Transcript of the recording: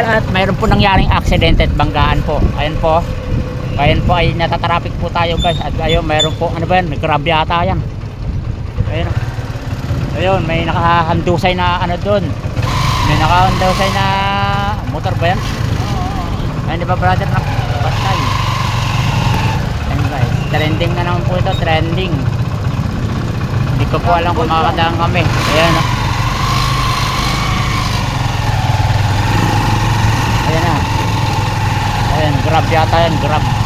at mayroon po nangyaring aksidente at banggaan po. Ayan po. Ayan po ay natatraffic po tayo guys. At ayun, mayroon po, ano ba yan? May grab yata yan. Ayun. Ayun, may nakahandusay na ano doon. May nakahandusay na motor ba yan? Ayun, di ba brother, na patay. Ayun guys, trending na naman po ito, trending. Hindi ko po alam kung makakadaan kami. Ayan. Ayan na. Ayan, grab yata yan, grab.